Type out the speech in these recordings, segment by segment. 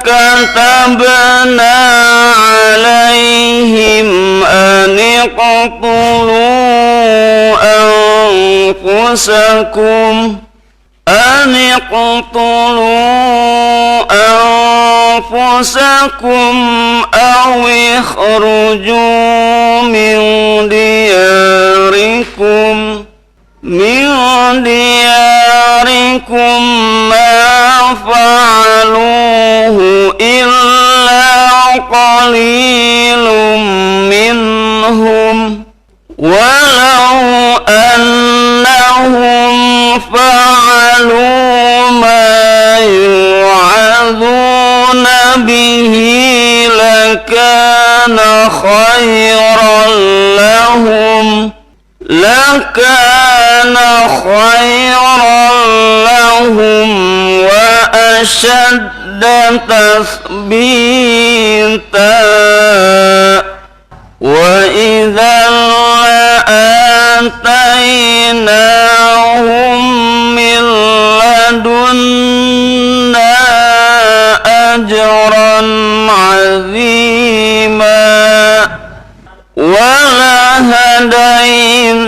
كتبنا عليهم أن اقتلوا أنفسكم أو اخرجوا من دياركم ما فعلوه إلا قليل منهم ولو أنهم فعلوا ما يوعظون به لكان خيرا لهم وأشد تثبيتا وإذا لآتيناهم من لدنا أجرا عظيما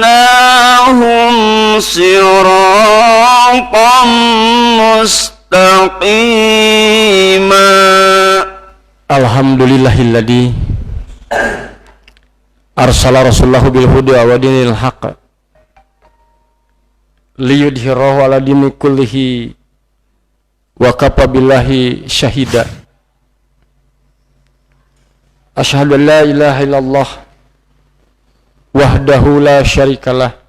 ولهديناهم صراطا مستقيما. Alhamdulillahilladzi arsala rasulahu bil huda wa dinil haqq liyudhhirahu ala dini kullihi wa kafa billahi syahida. Asyhadu an la ilaha illallah wahdahu la syarikalah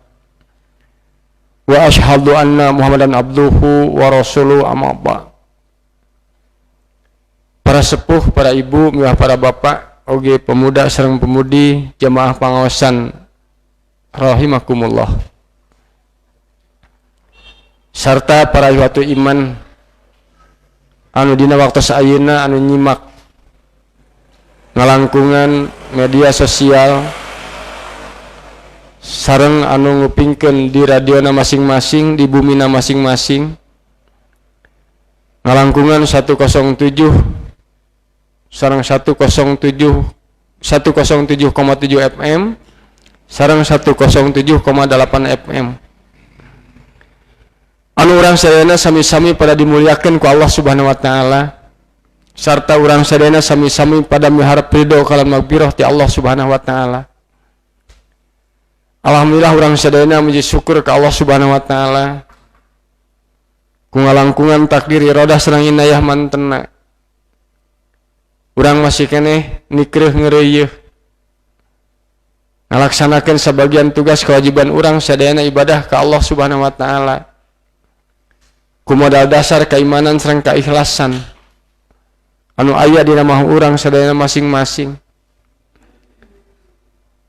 wa asyhadu anna Muhammadan abduhu wa rasuluhu, amma ba'd. Para sepuh, para ibu, miwah para bapak, oge pemuda sareng pemudi jamaah pangaosan rahimakumullah, sarta para ihwatu iman anu dina waktu sayeuna anu nyimak ngalangkungan media sosial sareng anu ngupingkeun di radiona masing-masing, di bumina masing-masing, ngalangkungan 107 sareng 107,7 FM sareng 107,8 FM anu urang sadayana sami-sami pada dimuliakeun ku Allah Subhanahu wa taala, sarta urang sadayana sami-sami pada miharep ridho kalam maghfirah ti Allah Subhanahu wa taala. Alhamdulillah urang sadayana muji syukur ka Allah Subhanahu wa taala ku ngalangkungan takdir irodah sareng inayah mantenna. Urang masih keneh nikreuh ngeureuyeuh ngalaksanakeun sebagian tugas kewajiban urang sadayana ibadah ka Allah Subhanahu wa taala ku modal dasar keimanan sareng keikhlasan anu aya dina mah urang sadayana masing-masing,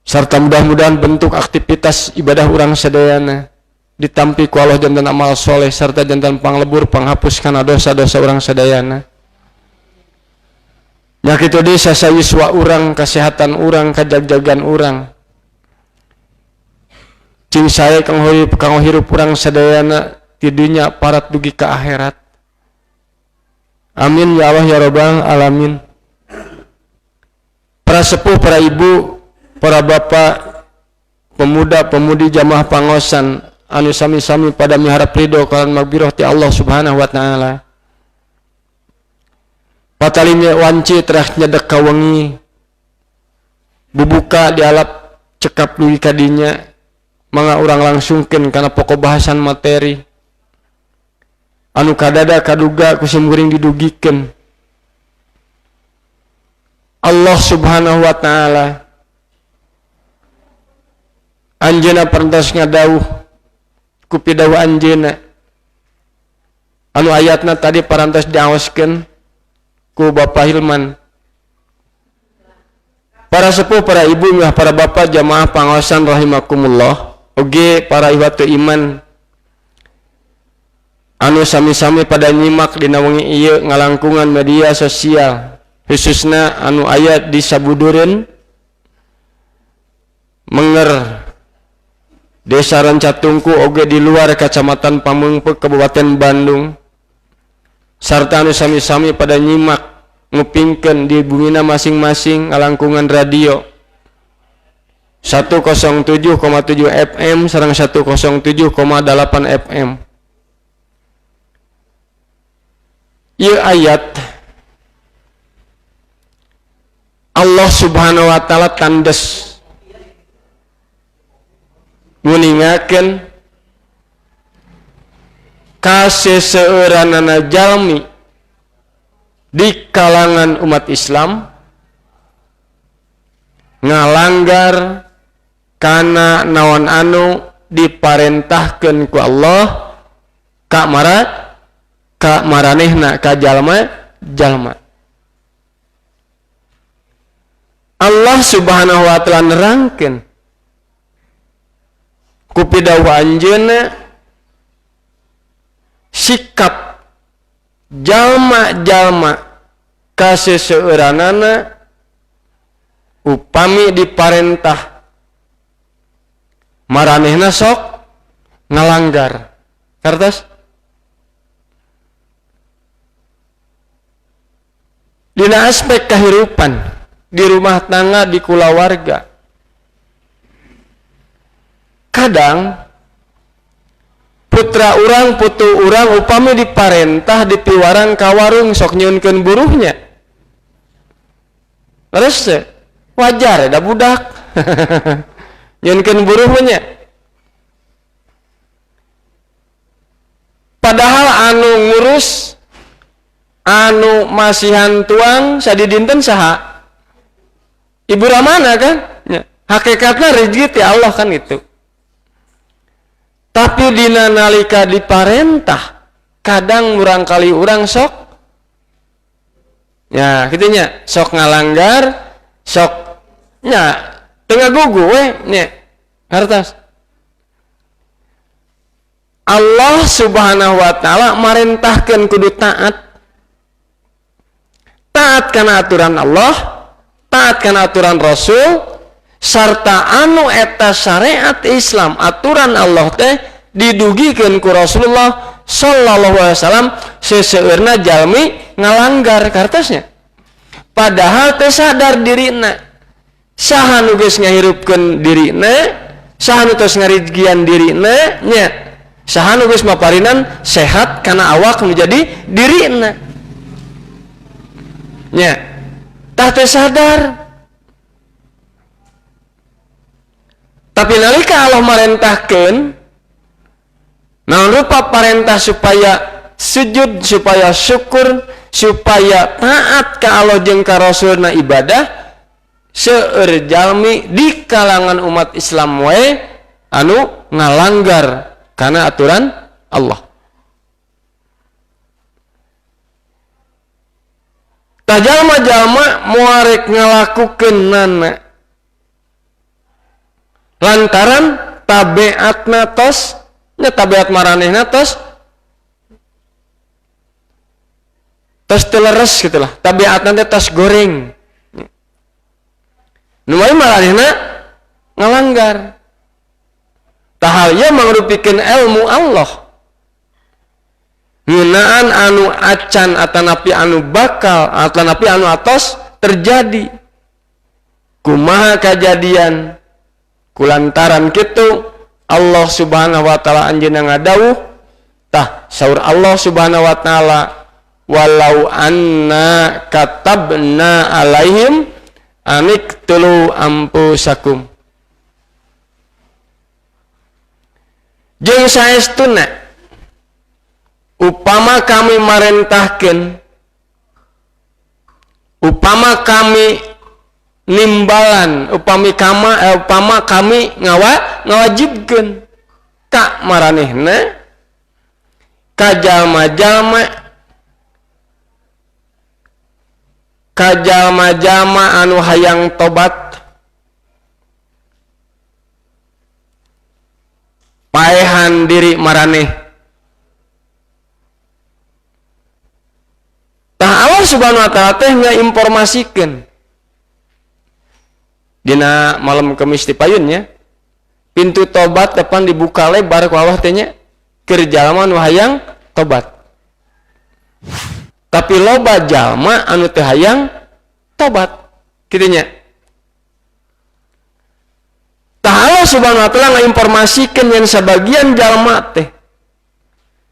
sarta mudah-mudahan bentuk aktivitas ibadah urang sadayana ditampi ku Allah jantan amal soleh sarta jantan panglebur panghapus kana dosa-dosa urang sadayana. Ya kitu deui sasayuswa urang, kesehatan urang, kajag-jagan urang. Cing sae kang hirup urang sadayana ti dunya parat dugi ka akhirat. Amin ya Allah ya rabbal alamin. Para sepuh, para ibu, para bapak, pemuda, pemudi jamaah pangosan anu sami-sami pada miharap ridho kalan maghfirah ti Allah Subhanahu wa taala. Patalimnya wanci terah nyedek ka wengi bubuka dialap cekap dugi kadinya mangga urang langsungkeun kana pokok bahasan materi anu kadada kaduga ku simkuring didugikeun. Allah Subhanahu wa taala anjeunna parantos ngadawuh ku pidawuh anjeunna anu ayatna tadi parantos diaoskeun ku Bapak Hilman. Para sepuh, para ibu, para bapak jamaah pangaosan rahimakumullah, oge para ihwatu iman anu sami-sami pada nyimak dina wengi ieu ngalangkungan media sosial khususna anu aya di Sabudureun, Menger, Desa Rancatungku, oge di luar Kacamatan Pameungpeuk Kabupaten Bandung, sarta anu sami-sami pada nyimak ngupingkeun di bumina masing-masing ngalangkungan radio 107,7 FM sareng 107,8 FM. Ieu ayat Allah Subhanahu wa taala tandes nguningakeun ka seseueuranana jalmi di kalangan umat Islam ngalanggar kana naon anu diparentahkeun ku Allah ka maranehna ka jalma. Allah Subhanahu wa taala nerangkeun ku pidawuh anjeunna sikap jalma-jalma ka seseueuranana upami diparentah maranehna sok ngalanggar. Kartos dina aspek kehidupan di rumah tangga di kulawarga kadang putra urang putu urang upami diparentah dipiwarang ka warung sok nyieunkeun buruhnya. Terus wajar da budak nyieunkeun buruhnya. Padahal anu ngurus anu masihan tuang sadi dinten saha? Ibu ramana kan? Ya. Hakikatna rezeki ti Allah kan itu. Tapi dina nalika diparentah kadang murang kali urang sok ya kitunya sok ngalanggar sok nya tengah gugu we nya hartas. Allah Subhanahu wa taala marentahkeun kudu taat kana aturan Allah, taat kana aturan Rasul, sarta anu eta syariat Islam aturan Allah teh didugikeun ku Rasulullah sallallahu alaihi wasallam seseueurna jalmi ngalanggar kartosnya. Padahal teh sadar dirina saha nu geus ngahirupkeun dirina, saha nu tos ngarizkian dirina nya, saha nu geus maparinan sehat kana awak nu jadi dirina. Nya, tah teh sadar. Tapi nalika Allah marentahkeun naon rupa parentah supaya sujud, supaya syukur, supaya taat ka Allah jeung ka Rasulna ibadah seueur jalmi di kalangan umat Islam wae anu ngalanggar kana aturan Allah. Tah jalma-jalma muarek ngalakukeunana lantaran tabiatna tos nya tabiat maranehna tos teu leres gitulah, tabiatna teh tos goreng. Nu mah maranehna ngalanggar. Tah hal ieu mangrupikeun ilmu Allah. Ngeunaan anu acan atanapi anu bakal atanapi anu atos terjadi. Kumaha kajadian kulantaran kitu Allah Subhanahu wa taala anjeunna ngadawuh tah saur Allah Subhanahu wa taala walau anna katabna alaihim aniktulu ampusakum jeung saestuna upama kami marentahkeun upama kami nimbalan upama kami ngawajibkeun ka maranehna ka jalma-jalma anu hayang tobat paehan diri maraneh. Tah Allah Subhanahu wa taala teh ngainformasikeun dina malam Kemis ti payunnya pintu tobat depan dibuka lebar ku Allah teh nya keur jalma nu hayang tobat. Tapi loba jalma anu teu hayang tobat. Kitu nya. Tah Allah Subhanahu wa taala ngainformasikeun yen sabagian jalma teh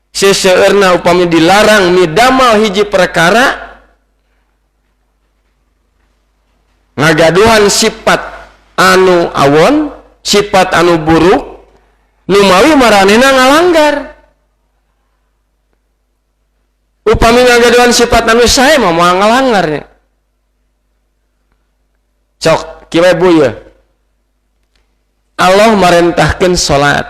seseueurna upami dilarang midamal hiji perkara ngagaduhan sifat anu awon, sifat anu buruk, nu mawi maranehna ngalanggar. Upami ngagaduhan sifat anu sae mah moal ngalanggarnya. Sok kieu bueu. Allah marentahkeun salat.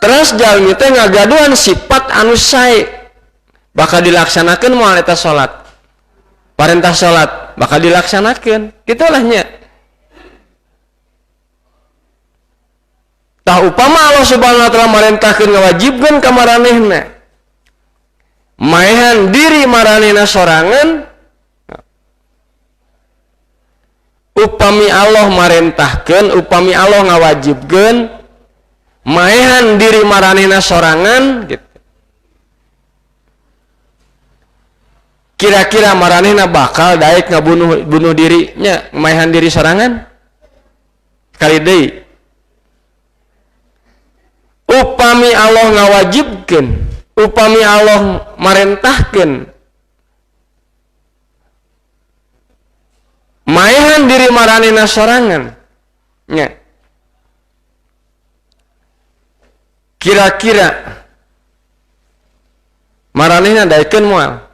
Terus jalmi teh ngagaduhan sifat anu sae bakal dilaksanakeun moal eta salat. Parentah salat bakal dilaksanakeun. Kitulah nya. Tah upama Allah Subhanahu wa taala marentahkeun ngawajibkeun ka maranehna maehan diri maranehna sorangan, upami Allah marentahkeun, upami Allah ngawajibkeun maehan diri maranehna sorangan gitu. Kira-kira maranehna bakal daek ngabunuh dirinya maehan diri sorangan? Kali deui. Upami Allah ngawajibkeun, upami Allah marentahkeun maehan diri maranehna sorangan nya, kira-kira maranehna daekeun moal.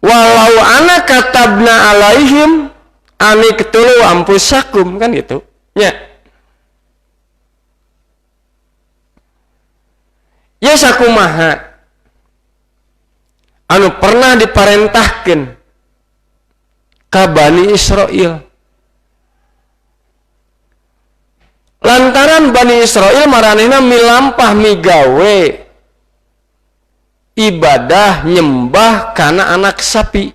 Walau ana katabna alaihim aniqtulu ampusakum, kan gitu nya. Ya sakumaha anu pernah diparentahkeun ka Bani Israil. Lantaran Bani Israil maranehna milampah migawe ibadah nyembah kana anak sapi.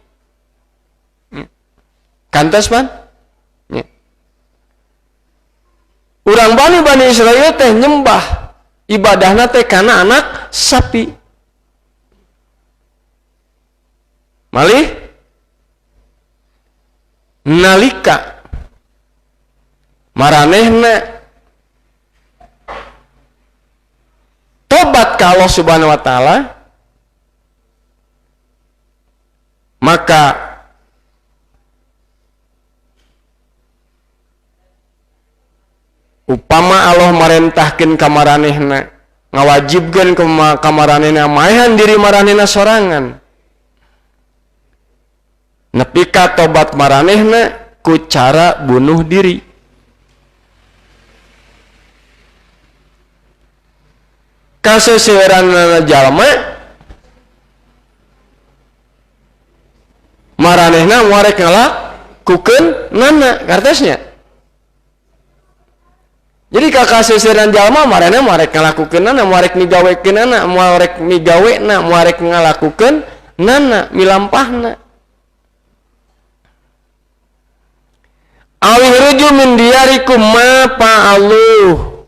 Kantos pan? Urang Bani Israil teh nyembah ibadahna teh kana anak sapi. Malih nalika maranehna tobat ka Allah Subhanahu wa taala, maka upama Allah marentahkeun ka maranehna ngawajibkeun ka maranehna maehan diri maranehna sorangan, nepi ka tobat maranehna ku cara bunuh diri. Kaseseueuranna jalma maranehna muarek ngalakukeun nana kartosnya. Jadi kaseseueuran jalma maranehna muarek ngalakukeun nana, muarek migawekeun nana, muarek migawena, muarek ngalakukeun nana milampahna. Awih ruju min diyarikum ma fa'aluh,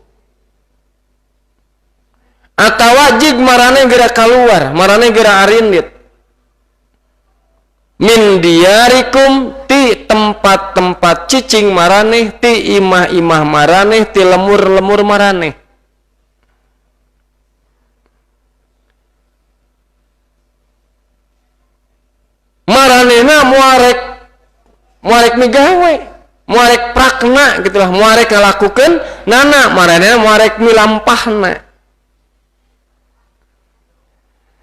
atawa jig maraneh geura kaluar, maraneh geura arindit min diyarikum ti tempat-tempat cicing maraneh, ti imah-imah maraneh, ti lemur-lemur maraneh. Maranehna muarek migawe, muarek prakna gitulah, muarek ngalakukeun nana, maranehna muarek milampahna.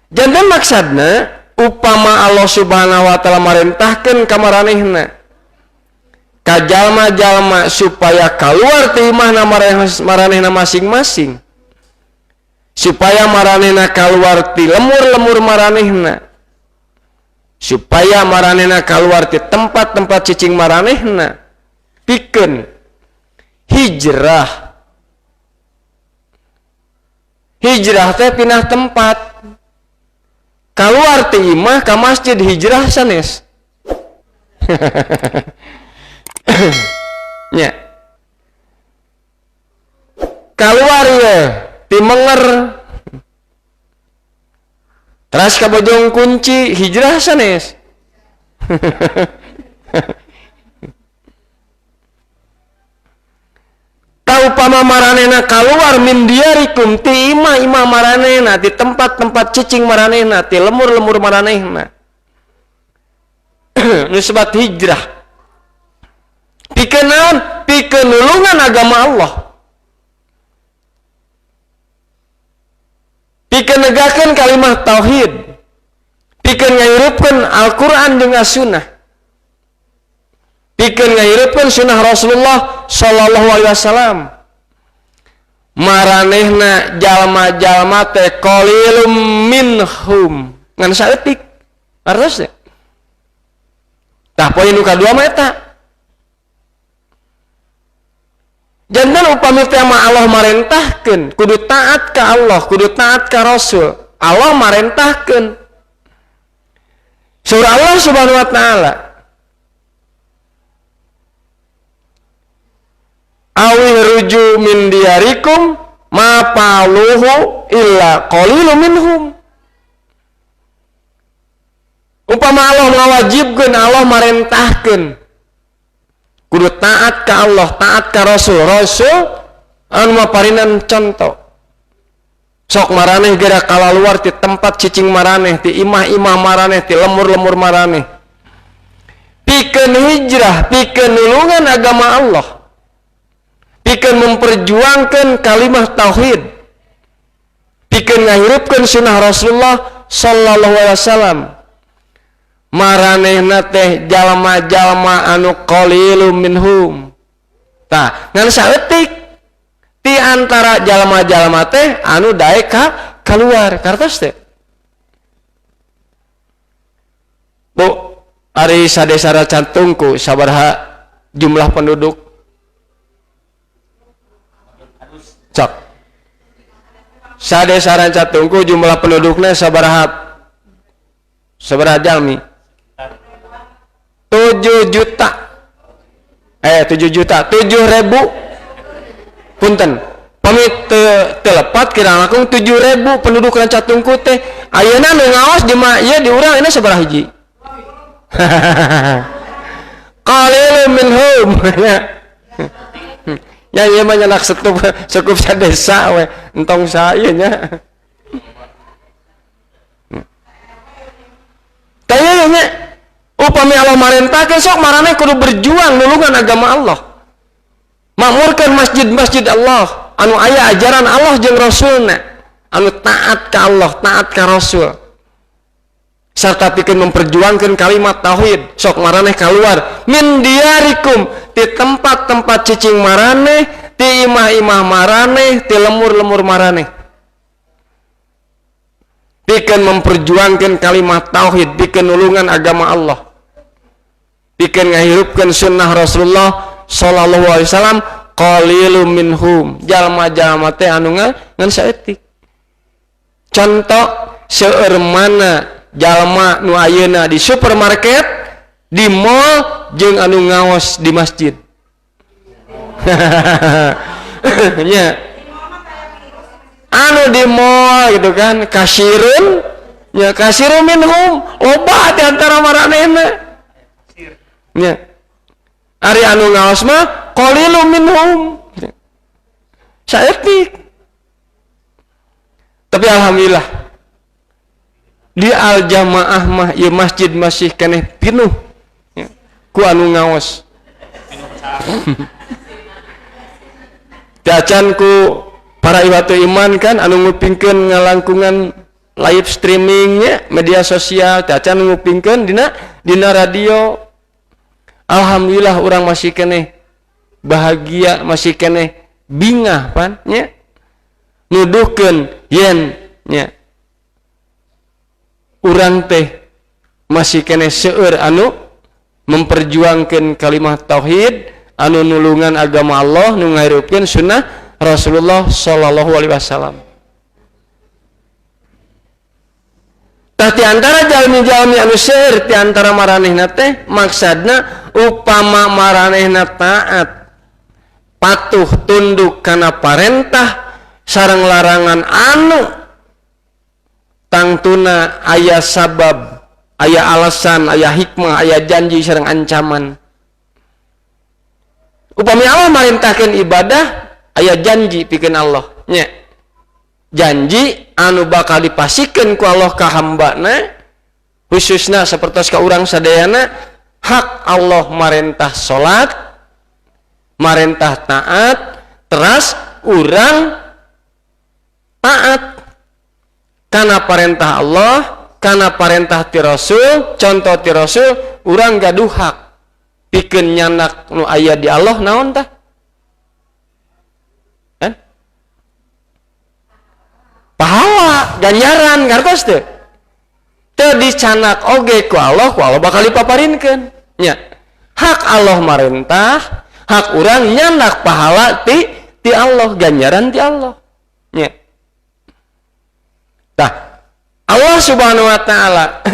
Janten maksudna upama Allah Subhanahu wa taala marentahkeun ka maranehna ka jalma-jalma supaya kaluar ti imahna maranehna masing-masing, supaya maranehna kaluar ti lemur-lemur maranehna, supaya maranehna kaluar ti tempat-tempat cicing maranehna, pikeun hijrah. Hijrah teh pindah tempat, kaluar ti imah ka masjid, hijrah sanes. Nya. Kaluar ya ti menger ras kabojong kunci hijrah sanes. Tau pama maranehna keluar min diarikum ti ima maranehna ti tempat-tempat cicing maranehna ti lemur-lemur maranehna. Nu sebat hijrah. Pikeun naon? Pikeun nulungan agama Allah. Pikeun negakeun kalimat tauhid. Pikeun ngahirupkeun Al-Qur'an jeung As-Sunnah. Pikeun ngahirupkeun sunnah Rasulullah sallallahu alaihi wasallam. Maranehna jalma-jalma teh qalilum minhum. Ngan saeutik. Artos teh. Tah poin nu kadua mah eta. Jantan upami teh mah Allah marentahkeun, kudu taat ka Allah, kudu taat ka Rasul. Allah marentahkeun. Surah Allah Subhanahu wa taala. Awi ruju min diarikum ma paluhu illa qalilum minhum. Upama Allah ngawajibkeun, Allah marentahkeun. Kudu taat ka Allah, taat ka Rasul. Rasul anu maparinan contoh. Sok maraneh geura kalaluar ti tempat cicing maraneh, ti imah-imah maraneh, ti lemur-lemur maraneh. Pikeun hijrah, pikeun nulungan agama Allah. Pikeun memperjuangkan kalimat tauhid. Pikeun ngahirupkeun sunnah Rasulullah sallallahu alaihi wasallam. Maranehna teh jalma-jalma anu qalilum minhum. Tah, ngan saeutik ti antara jalma-jalma teh anu daek ka keluar kartos teh. Bu, ari sadesara cantungku sabaraha jumlah penduduk? Cok. Sadesara cantungku jumlah penduduknya sabaraha? Sabaraha jalmi? 7 juta. 7 juta. 7.000. Punten. Pamit telepat kira langkung 7.000 penduduk Rancatungku teh. Ayeuna nu ngaos jemaah ieu di urang ini sabaraha hiji? Qalilun minhum. Ya ieu mah nyanak sekup sadesa we. Entong saeu nya. Tanya nya upami Allah marentahkeun sok maraneh kudu berjuang nulungan agama Allah. Makmurkan masjid-masjid Allah anu aya ajaran Allah jeung Rasulna, anu taat ka Allah, taat ka Rasul. Sarta pikeun memperjuangkeun kalimat tauhid, sok maraneh keluar min diarikum ti tempat-tempat cicing maraneh, ti imah-imah maraneh, ti lemur-lemur maraneh. Pikeun memperjuangkan kalimat tauhid, pikeun nulungan agama Allah, pikeun ngahirupkeun sunnah Rasulullah sallallahu alaihi wasallam. Qalilum minhum, jalma-jalma teh anu ngan saeutik. Contoh seueur mana jalma nu ayeuna di supermarket, di mall jeung anu ngaos di masjid. Nya anu di mall gitu kan, kasirun ya, kasirun minhum, loba di antara maranehna nya. Ari anu ngaos mah qalilum minhum, saeutik. Tapi alhamdulillah di al jamaah mah ieu masjid masih keneh pinuh ya, ku anu ngaos. Dacan ku para iwatu iman kan anu ngupingkeun ngalangkungan live streamingnya media sosial, dacan ngupingkeun dina radio. Alhamdulillah orang masih keneh bahagia, masih keneh bingah pan nya, nuduhkeun yen nya urang teh masih keneh seueur anu memperjuangkeun kalimat tauhid, anu nulungan agama Allah, nu ngahirupkeun sunnah Rasulullah sallallahu alaihi wasallam. Tah ti antara jalmi-jalmi anu seueur ti antara maranehna teh maksadna upama maranehna taat, patuh tunduk kana parentah sareng larangan anu tuna aya sabab, aya alasan, aya hikmah, aya janji sareng ancaman. Upami Allah marintahkeun ibadah, aya janji pikeun Allah nya. Janji anu bakal dipasikeun ku Allah ka hambana, khususna sapertos ka urang sadayana, hak Allah marentah salat, marentah taat, teras urang taat kana parentah Allah, kana parentah ti Rasul, contoh ti Rasul, urang gaduh hak pikeun nyanak nu aya di Allah naon tah? Kan? Pahala, ganjaran, ngartos teu? Teu dicanak oge ku Allah bakal dipaparinkeun. Nya. Hak Allah marentah, hak urang nyanak pahala ti Allah, ganjaran ti Allah. Nya. Tah, Allah Subhanahu wa taala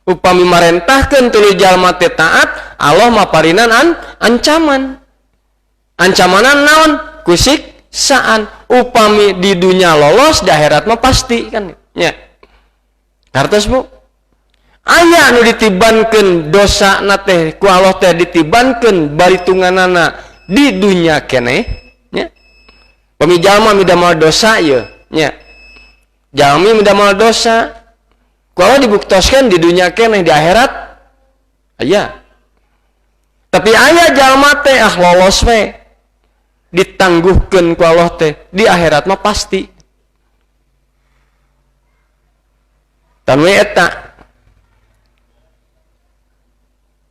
upami marentahkeun tuluy jalma teh taat, Allah maparinan ancaman. Ancamanan naon? Ku siksaan. Upami di dunia lolos, di akhirat mah pasti kan. Nya. Kartos Bu. Aya anu ditibankeun dosana teh ku Allah teh ditibankeun baritunganana di dunia keneh, nya. Pami jalma midamel dosa ieu, nya. Jalmi midamel dosa, ku Allah dibuktoskeun di dunia keneh, di akhirat aya. Tapi aya jalma teh lolos we ditangguhkeun ku Allah teh di akhirat mah pasti. Tan we eta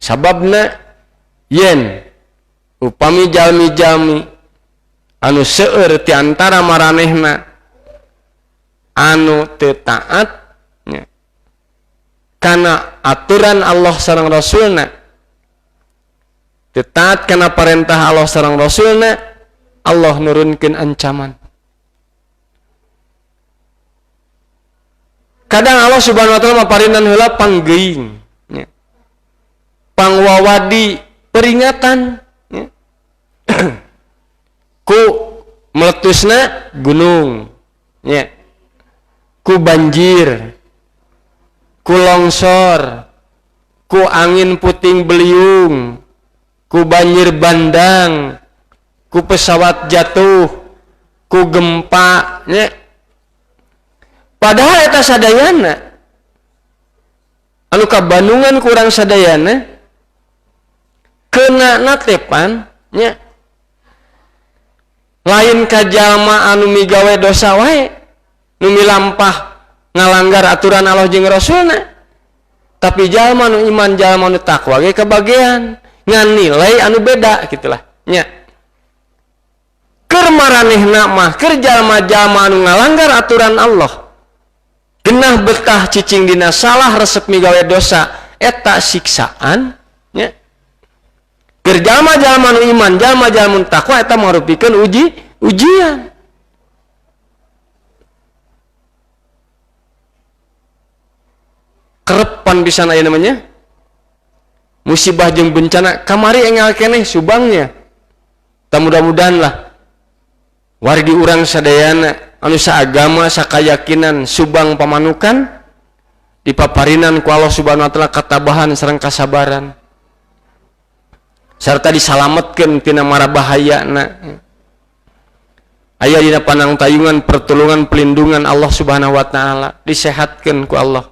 sababna yen upami jalmi-jalmi anu seueur ti antara maranehna anu teu taat kana aturan Allah sareng Rasulna, teu taat kana parentah Allah sareng Rasulna, Allah nurunkeun ancaman. Kadang Allah Subhanahu wa taala maparinan heula panggeuing, pangwawadi, peringatan, ku meletusna gunung, ku banjir, ku longsor, ku angin puting beliung, ku banjir bandang, ku pesawat jatuh, ku gempa, padahal eta sadayana anu kabandungan kurang sadayana kena natepan, lain ka jalma anu migawe dosa wae nu milampah ngalanggar aturan Allah jeung Rasulna, tapi jalma nu iman, jalma nu takwa ge kabagean ngan nilai anu beda gitulah nya. Keur maranehna mah keur jalma-jalma anu ngalanggar aturan Allah, genah betah cicing dina salah resep migawe dosa, eta siksaan nya. Keur jalma-jalma nu iman, jalma-jalma nu takwa eta marupikeun ujian. Kerepan pisan aya namanya musibah jeung bencana kamari engal keneh subangnya. Tak mudah-mudahan lah wargi urang sadayana anu saagama sakayakinan subang pamanukan dipaparinan ku Allah Subhanahu wa taala katabahan sareng kasabaran sarta disalametkeun tina mara bahayana. Aya dina panang tayungan pertolongan pelindungan Allah Subhanahu wa taala, disehatkeun ku Allah.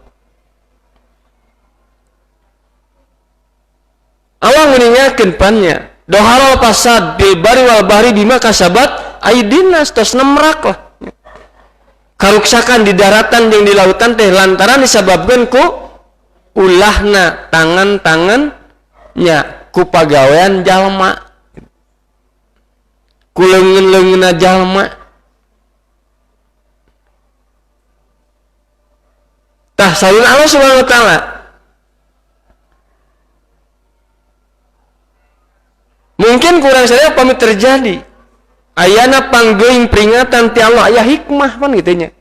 Allah meningatkeun pannya, dohalal fasad bil bari wal bahri bima kasabat aydina, tos nemrak lah. Karuksakan di daratan jeung di lautan teh lantaran disababkeun ku ulahna tangan-tangannya, ku pagawean jalma, ku leungeun-leungeunna jalma. Tah salun Allah Subhanahu wa taala mungkin kurang saya pamit terjadi ayana panggeuing peringatan ti Allah, aya hikmah pan gitunya.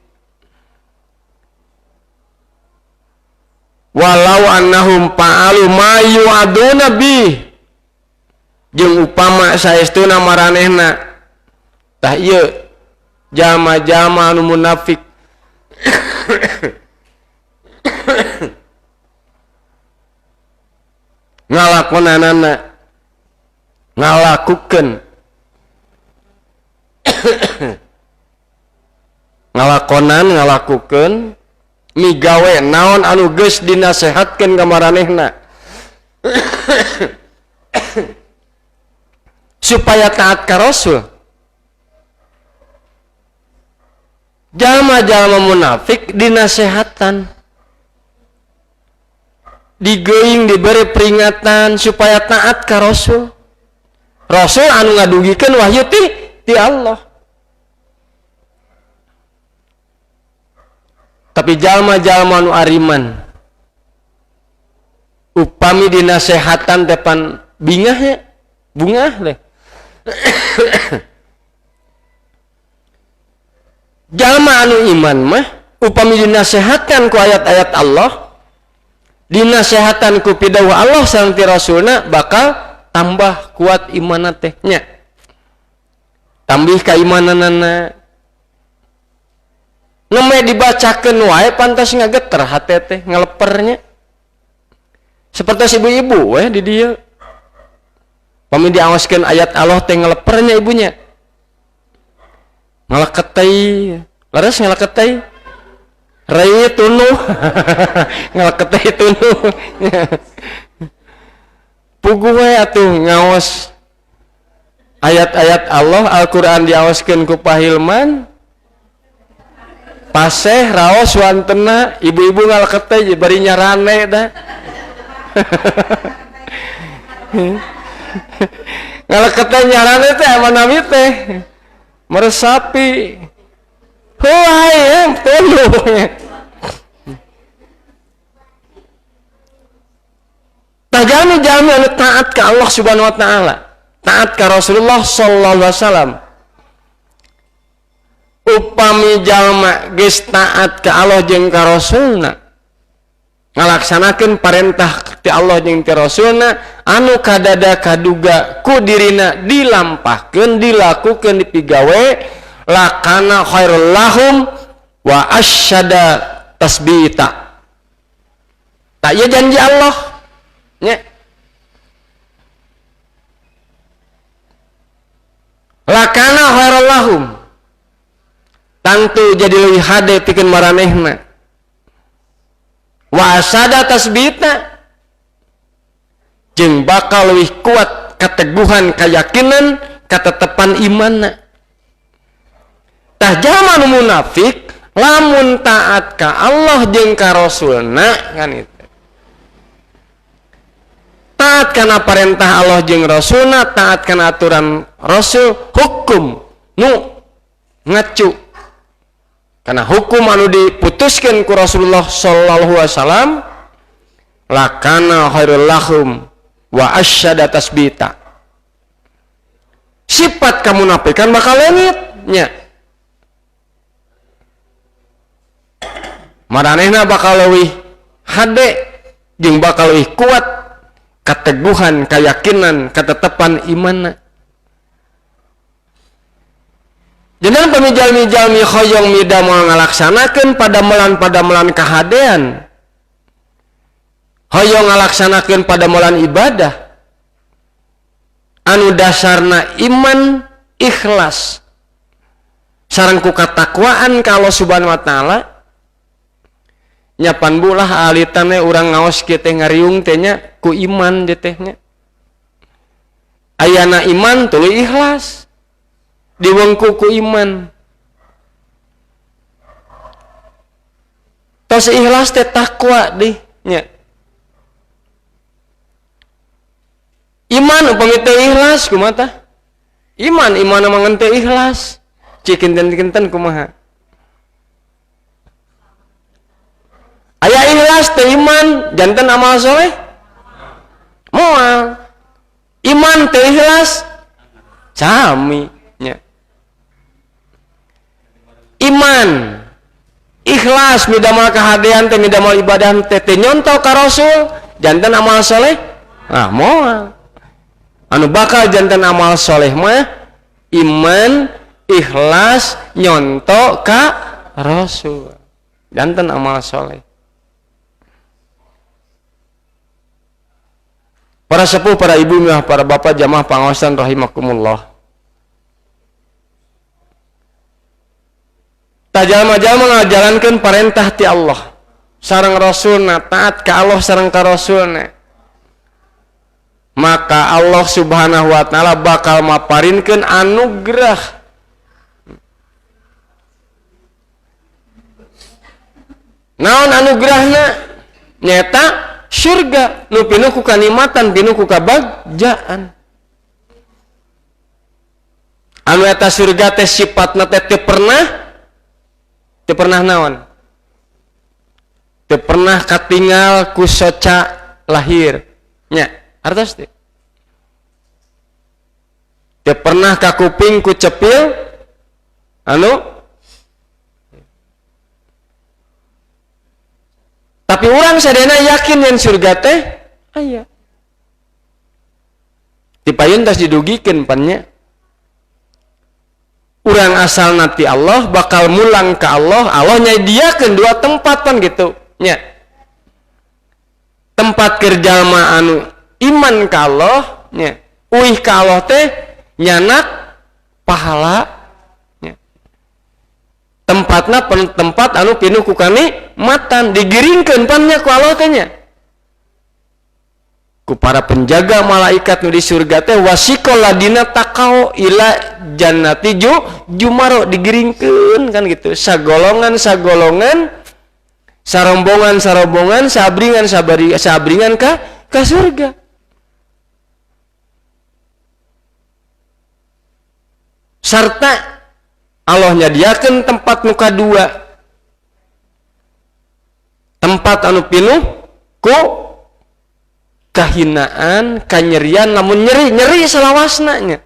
Walau annahum fa'alu ma yu'aduna bi, jeung upama saestuna maranehna tah ieu jalma-jalma anu munafik ngalakonanana ngalakukeun ngalakukeun migawe naon anu geus dinasehatkeun ka maranehna supaya taat ka Rasul. Jalma-jalma munafik dinasehatan, digeuing diberi peringatan supaya taat ka Rasul. Rasul anu ngadugikeun wahyu ti Allah. Tapi jalma-jalma anu ariman upami dinasehatan depan bingahnya bungah leh. Jalma anu iman mah upami dinasehatkan ku ayat-ayat Allah, dinasehatan ku pidawuh Allah sareng ti Rasulna, bakal tambah kuat imanna teh nya. Tambih kaimananana. Neme dibacakeun wae pantas ngageter hate teh ngalepernya. Seperti ibu-ibu we di dieu. Pami diaoskeun ayat Allah teh ngalepernya ibunya. Ngaleketei, leres ngaleketei. Rei tunuh. Ngaleketei tunuh. Puguh we atuh ngaos ayat-ayat Allah Al-Qur'an diaoskeun ku pahilman. Paseh raos wantena ibu-ibu ngaleketei bari nyarane da. Ngaleketei nyarane teh manami teh meresapi. Heuai tuluh. Tajami-jami anu taat ka Allah Subhanahu wa taala, taat ka Rasulullah sallallahu alaihi wasallam. Upami jalma geus taat ka Allah jeung ka Rasulna, ngalaksanakeun parentah ti Allah jeung ti Rasulna, anu kadada kaduga ku dirina dilampahkeun, dilakukeun, dipigawe, lakana khairul lahum wa asyada tasbita. Tak ieu janji Allah nya. Lakana khairul lahum, tentu jadi lebih hade pikeun maranehna. Wa asada tasbita, jeung bakal lebih kuat keteguhan keyakinan ketetepan imanna. Tah jalma nu munafik lamun taat ka Allah jeung ka Rasulna kan itu. Taat kana perintah Allah jeung Rasulna, taat kana aturan Rasul, hukum nu ngacu karena hukum anu diputuskeun ku Rasulullah sallallahu alaihi wasallam, lakana khairul lahum wa asyada tasbita. Sifat kamunafikan bakal leungit nya. Maranehna bakal leuwih hade jeung bakal leuwih kuat keteguhan keyakinan ketetepan imanna. Jangan pemijal-mijal hoyong mida mau ngalaksanakeun padamelan kahadean, hoyong ngalaksanakeun padamelan ibadah anu dasarna iman ikhlas sareng ku katakwaan ka Allah Subhanahu wa taala. Nyapan bulah alitane urang ngaos kieu teh ngariung teh nya ku iman teh nya. Ayana iman tuluy ikhlas diwengku ku iman. Tos ikhlas teh takwa deh nya. Iman upami teu ikhlas kumaha tah? Iman mah teu ikhlas. Cik kinten-kinten kumaha? Aya ikhlas teu iman janten amal soleh? Moal. Iman teu ikhlas sami nya. Iman ikhlas midamal kahadean teh midamal ibadah teh nyontoh ka Rasul janten amal soleh. Nah, moal. Anu bakal janten amal soleh mah iman ikhlas nyontoh ka Rasul janten amal soleh. Para sepuh, para ibu, para bapak jamaah pangaosan rahimakumullah. Jalma-jalma ngajalankeun parentah ti Allah sareng rasulna, taat ka Allah sareng ka rasulna, maka Allah subhanahu wa ta'ala bakal maparinkeun anugerah. Naon anugerahna? Nyata surga nu pinuh ku kanikmatan, pinuh ku kabagjaan. Anu eta surga teh sifatna teh teu pernah naon? Teu pernah katinggal ku soca lahir. Nya, artos teh. Teu pernah ka kuping ku cepil tapi orang sadena yakin yang surga teh aya. Dipayun tas didugikeun pannya. Urang asal nanti Allah bakal mulang ke Allah, Allah nyadiakeun dua tempat pan gitu nya. Tempat kerja jalma anu iman ka Allah nya, uih ka Allah teh nyanak pahala nya. Tempatna tempat anu pinuh ku kanikmatan, digiringkeun pan nya ku Allah teh nya. Ku para penjaga malaikat nu di surga teh wasiqal ladina taqau ila jannati jumaro, digiringkeun kan gitu, sagolongan sarombongan sabringan ka surga. Sarta Allah nyadiakeun tempat nu kadua, tempat anu pinuh ku kahinaan, kanyerian, namun nyeri salawasna nya.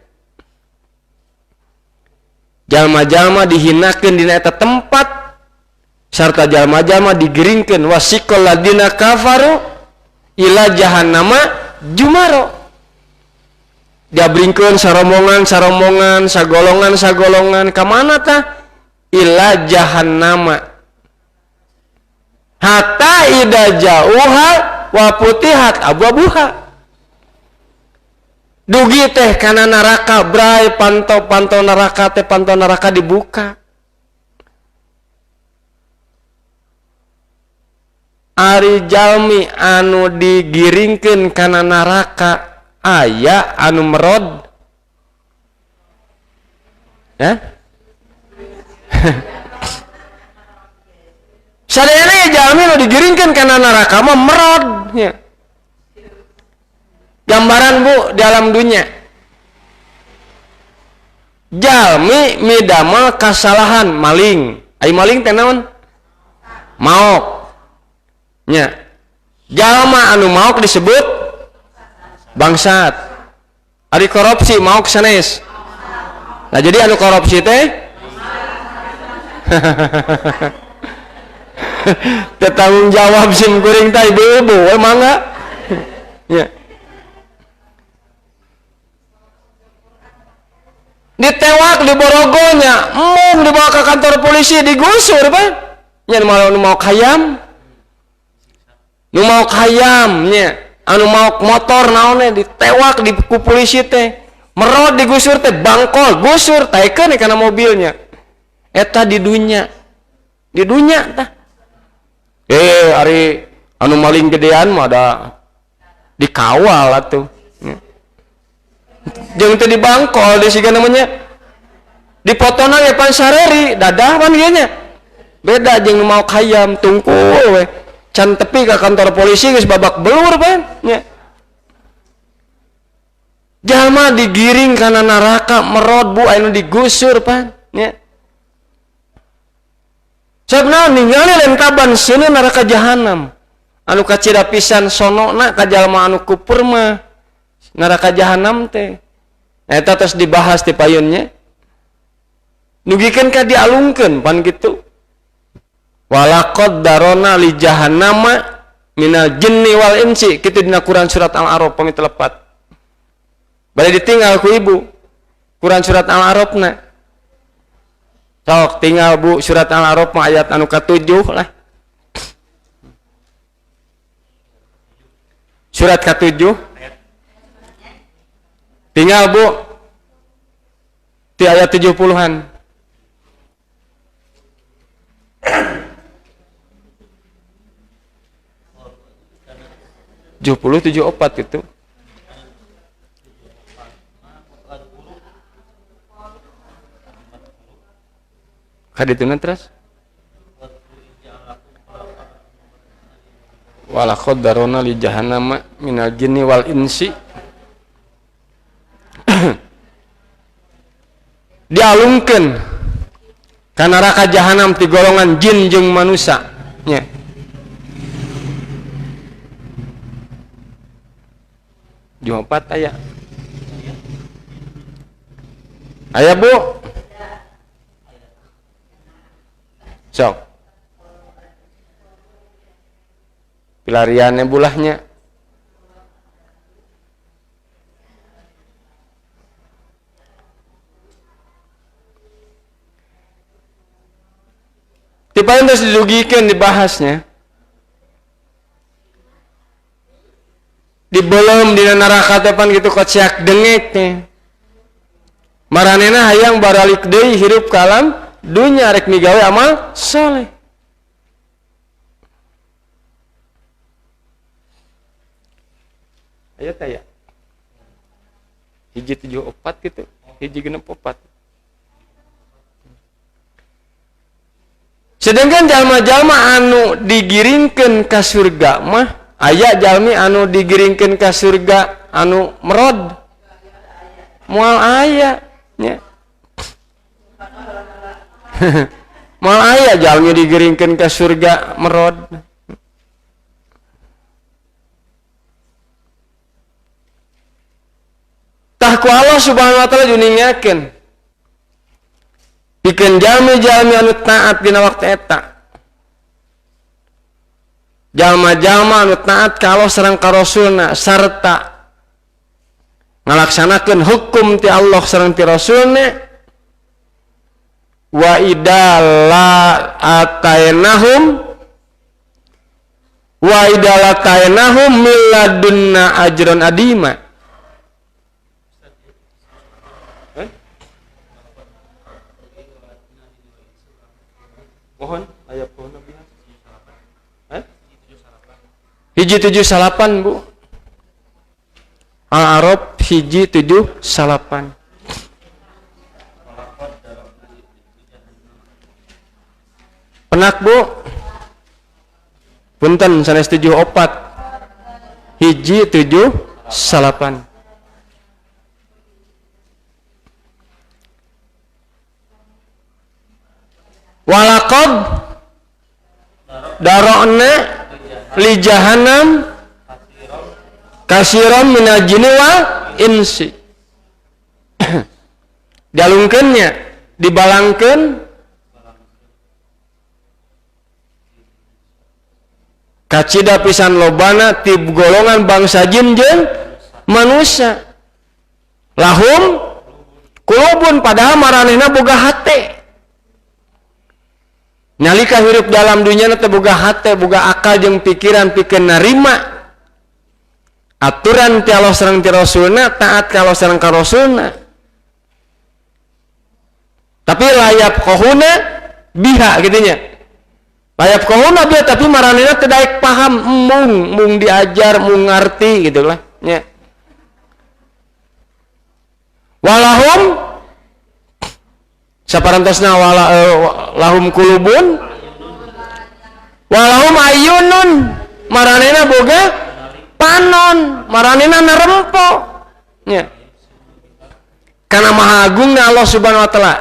Jalma-jalma dihinakeun dina eta tempat, sarta jalma-jalma digiringkeun wasiqal ladina kafaru ila jahannama jumaro. Diabringkeun sarombongan, sagolongan ka mana tah? Ila jahannama. Hatta ida jauha wa putihat abwabuha. Dugi teh kana neraka, bray pantau neraka teh, pantau neraka dibuka. Ari jalmi anu digiringkeun kana neraka aya anu merod. Ya? Sadayana jalmi anu digiringkeun kana neraka mah merod nya. Gambaran Bu di alam dunia. Jalmi midamel kasalahan maling. Ai maling teh naon? Maok. Nya. Jalma anu maok disebut bangsat. Ari korupsi maok sanes. Nah jadi anu korupsi teh tanggung jawab sim kuring teh ibu-ibu emang enggak? Ya. Ditewak di Borogonya, dibawa ke kantor polisi, digusur Pak. Nya nu mau khayam. Nu mau khayam nya, anu mau motor naonnya ditewak di ku polisi teh. Merod digusur teh bangkol, gusur taikeun kana mobilnya. Eta di dunya. Di dunya tah. Ari anu maling gedean mah ada dikawal atuh. Jeung teu dibangkol di siga namanya. Dipotona ge pansareri, dadah pan ieu nya. Beda jeung nu mau khayam tungkul we. Can tepi ka kantor polisi geus babak belur pan nya. Jalma digiring kana neraka merod Bu anu digusur pan nya. Sabna ningali lentaban sieun neraka jahanam. Anu kacida pisan sonona ka jalma anu kufur mah neraka jahanam teh. Eta tos dibahas ti payunnya. Nugikeun ka dialungkeun pan kitu. Walaqad darona li jahannama minal jinni wal insi, kitu dina Quran surat Al-A'raf pami telepat. Bade ditinggal ku ibu. Quran surat Al-A'rafna. Sok tinggal Bu surat Al-A'raf mah ayat anu ka-7 lah. Surat ka-7 Tinggal Bu di ayat 70-an. 74 itu. Kadituna terus. Walaqad darona li jahannama minal jinni wal insi. Dialungkeun ka neraka jahanam ti golongan jin jeung manusia nya. Jumat aya. Aya Bu. Sok. Pelariannya bulahnya. Tipain terus didugikan dibahasnya. Dibelum di neraka tepan gitu kociak dengeknya. Maranena hayang baralik deui hirup kalam dunya rek migawe amal soleh. Ayat aya. Hiji 74 gitu, hiji 64. Sedangkan jalma-jalma anu digiringkeun ka surga mah aya jalmi anu digiringkeun ka surga anu merod. Moal aya nya. Moal aya jalmi digiringkeun ka surga merod. Tah ku Allah Subhanahu wa taala juningakeun pikeun jalmi-jalmi anu taat dina waktu eta. Jalma-jalma anu taat ka Allah sareng ka Rasulna sarta ngalaksanakeun hukum ti Allah sareng ti Rasulna wa idalla atainahum min ladunna ajran adima. Mohon ayat pohon Nabi. Hiji 78 Bu. Al-Arab hiji 78. Penak Bu. Punten sanes 74. Hiji 78. Walaqad darona li jahannam kasiron minal jinni wal insi. Dialungkeunnya, dibalangkeun kacida pisan lobana ti golongan bangsa jin jeung manusia. Lahum kulubun padahal maranehna boga hate. Nalika hirup dalam dunia teh boga hate, boga akal jeung pikiran pikeun narima aturan ti Allah sareng ti Rasulna, taat ka Allah sareng ka Rasulna. Tapi layap kohuna biha gitunya. Layap kohuna biha tapi maranehna teu daek paham, mung diajar, mung ngarti gitu lah nya. Walahum saparantosna lahum kulubun walahum ayunun maranena boga panon maranena narempo nya. Kana maha agungna Allah Subhanahu wa taala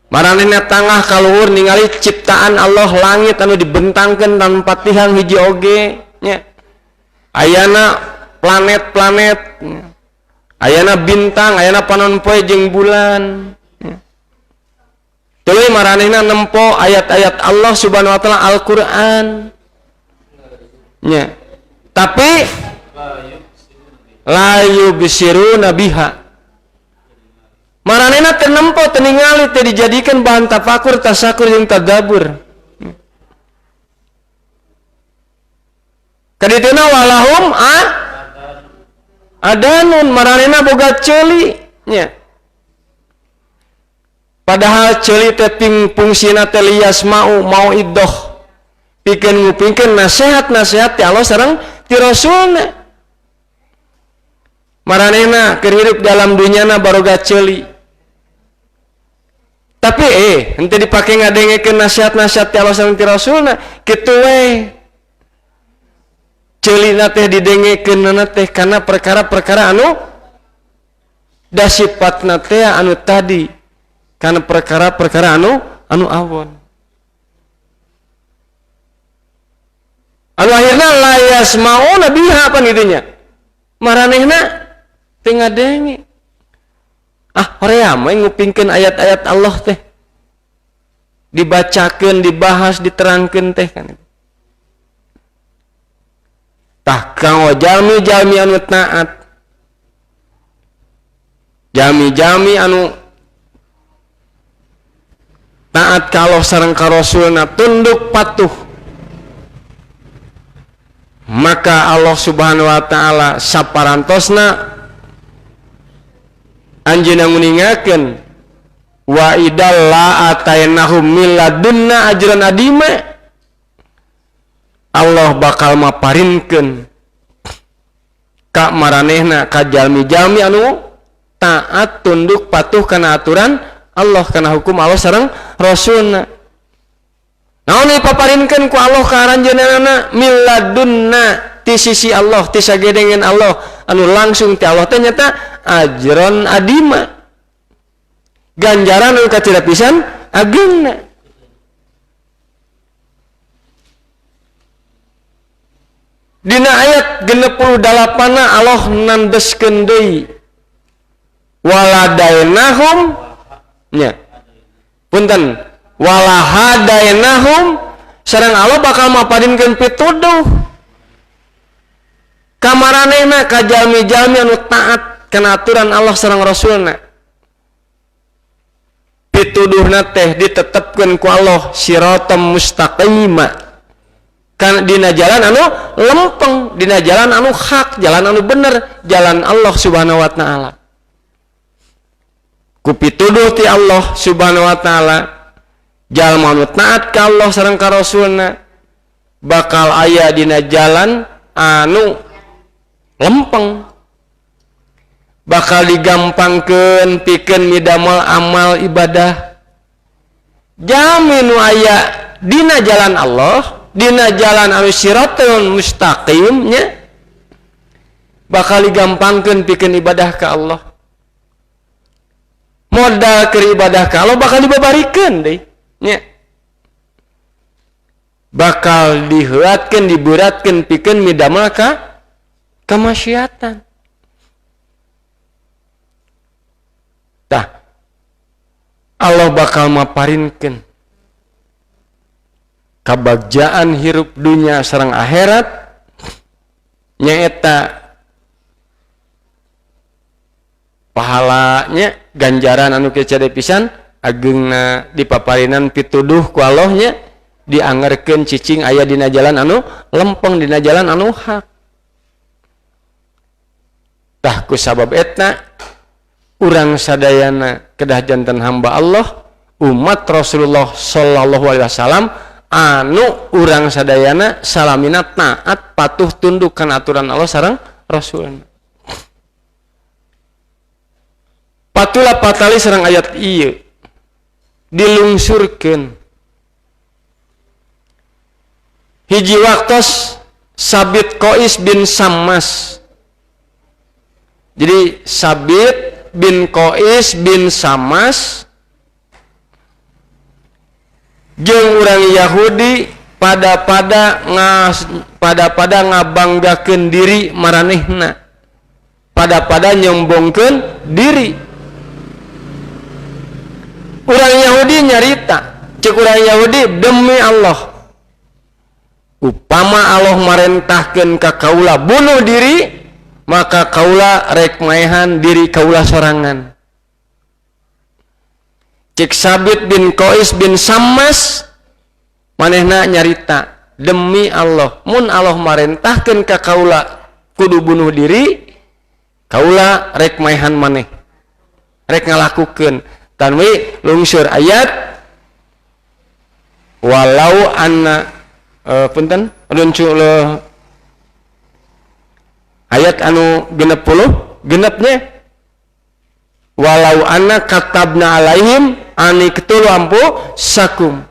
maranena tangah kaluhur ningali ciptaan Allah langit anu dibentangkeun tanpa tihang hiji oge nya. Ayana planet-planet nya. Ayana bintang, ayana panon poe jeung bulan. Tuluy maranehna nempo ayat-ayat Allah Subhanahu wa taala Al-Qur'an. Nya. Tapi la yubsiruna biha. Maranehna teu nempo teu ningali teu dijadikeun bahan tafakur, tasakur jeung tadabbur. Kadituna walahum adanun maranehna boga ceuli nya. Padahal ceuli teh fungsina teh lias mau iddoh pikeun ngupingkeun nasihat-nasihat ti Allah sareng ti Rasulna. Maranehna keur hirup dalam dunyana baroga ceuli. Tapi henteu dipake ngadengekeun nasihat-nasihat ti Allah sareng ti Rasulna, kitu we. Ceulina teh didengekeunna teh kana perkara-perkara anu da sifatna teh anu tadi, kana perkara-perkara anu awon. Anu akhirna la yasmauna biha pan gitunya. Maranehna teu ngadenge. Horea mah ngupingkeun ayat-ayat Allah teh. Dibacakeun, dibahas, diterangkeun teh kan. Tah kang jalmi-jalmi anu taat. Jalmi-jalmi anu taat ka Allah sareng ka Rasulna, tunduk patuh. Maka Allah Subhanahu wa taala saparantosna anjeunna nguningakeun wa idal la atainahum min ladunna ajran adima. Allah bakal maparinkeun ka maranehna ka jalmi-jalmi anu taat tunduk patuh kana aturan Allah kana hukum Allah sareng Rasulna. Naon dipaparinkeun ku Allah ka aranjeunna min ladunna ti sisi Allah ti sagedengan Allah anu langsung ti Allah teh nyata ajron adima. Ganjaran anu kacira pisan ageungna. Dina ayat 68 Allah nandeskeun deui waladainahum nya. Punten walahadainahum sareng Allah bakal maparinkeun pituduh ka maranehna ka jalmi-jalmi anu taat kana aturan Allah sareng Rasulna. Pituduhna teh ditetepkeun ku Allah siratam mustaqima. Kan dina jalan anu lempeng, dina jalan anu hak, jalan anu bener, jalan Allah Subhanahu wa taala. Ku pituduh ti Allah Subhanahu wa taala, jalma anu taat ka Allah sareng ka Rasulna bakal aya dina jalan anu lempeng. Bakal digampangkeun pikeun midamel amal ibadah. Jami nu aya dina jalan Allah, dina jalan anu siratal mustaqimnya bakal digampangkeun pikeun ibadah ka Allah. Modal keur ibadah ka Allah bakal dibabarikeun deui nya. Bakal diheuatkeun diberatkeun pikeun midamel ka kamaksiatan. Tah Allah bakal maparinkeun kabagjaan hirup dunia sareng akhirat nyaeta pahalanya ganjaran anu kecade pisan ageungna dipaparinan pituduh ku Allah nya dianggerkeun cicing aya dina jalan anu lempeng dina jalan anu hak. Tah ku sabab eta urang sadayana kedah janten hamba Allah umat Rasulullah sallallahu alaihi wasallam anu urang sadayana salamina taat patuh tunduk kana aturan Allah sareng Rasulna. Patulah patali sareng ayat ieu dilungsurkeun hiji waktos Sabit Qais bin Sammas. Jadi Sabit bin Qais bin Sammas jeung urang Yahudi pada ngabanggakeun diri maranehna, pada nyombongkeun diri. Urang Yahudi nyarita, cek urang Yahudi, demi Allah, upama Allah marentahkeun ka kaula bunuh diri, maka kaula rek maehan diri kaula sorangan. Cek Sabit bin Qais bin Sammas manehna nyarita, demi Allah mun Allah marentahkeun ka kaula kudu bunuh diri, kaula rek maehan maneh rek ngalakukeun tanwi lungsur ayat walau anna punten runcul ayat anu 60 genepnya walau anna katabna alaihim ani ketul lampu sakum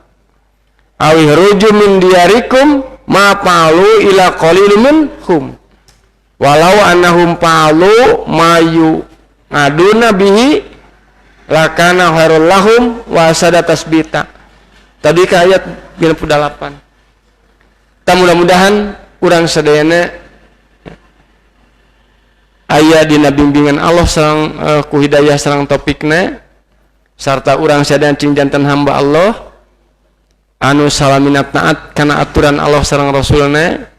awi ruju min diarikum ma palu ila qalilum minhum walau annahum palu mayu ngaduna bihi lakana khairul lahum wa sada tasbita tadi ke ayat 58. Mudah-mudahan urang sadayana aya dina bimbingan Allah sareng ku hidayah sareng topikna sarta urang sadayana cing janten hamba Allah anu salamina taat kana aturan Allah sareng Rasulna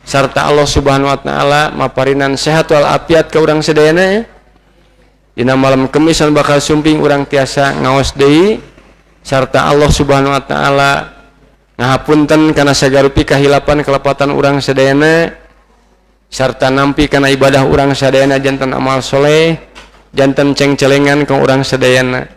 sarta Allah Subhanahu wa taala maparinan sehat wal afiat ka urang sadayana. Dina malam Kemis anu bakal sumping urang tiasa ngaos deui sarta Allah Subhanahu wa taala ngahapunten kana sagarupi kahilapan kelepatan urang sadayana sarta nampi kana ibadah urang sadayana janten amal soleh janten cengcelengan ka urang sadayana.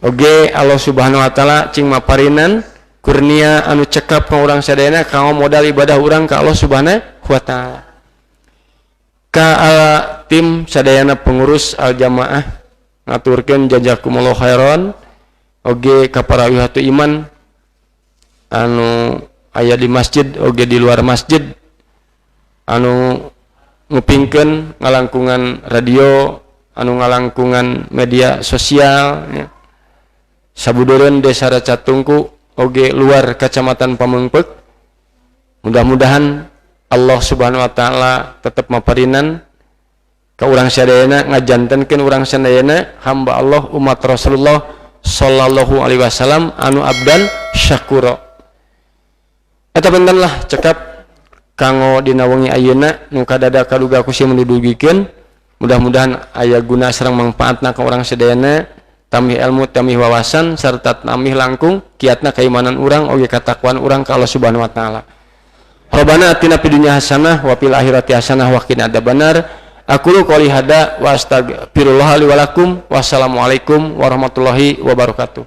Oge Allah Subhanahu wa taala cing maparinan kurnia anu cekap ka urang sadayana kanggo modal ibadah urang ka Allah Subhanahu wa taala. Ka tim sadayana pengurus al jamaah ngaturkeun jazakumullahu khairan oge ka para wihatu iman anu aya di masjid oge di luar masjid anu ngupingkeun ngalangkungan radio anu ngalangkungan media sosial ya. Sabudureun desa Racatungku oge luar kecamatan Pameungpeuk mudah-mudahan Allah Subhanahu wa taala tetep maparinan ka urang sadayana ngajantenkeun urang sadayana hamba Allah umat Rasulullah sallallahu alaihi wasallam anu abdan syakura. Eta benten lah cekap kanggo dina wengi ayeuna nu kadada kaduga ku sia mendudugikeun mudah-mudahan aya guna sareng mangpaatna ka urang sadayana tamih ilmu tamih wawasan sarta tamih langkung kiatna keimanan urang oge katakwaan urang ka Allah Subhanahu wa taala. Rabbana atina fid dunya hasanah wa fil akhirati hasanah wa qina adzabannar. Aqulu qouli hada wa astaghfirullah li wa lakum. Wassalamualaikum warahmatullahi wabarakatuh.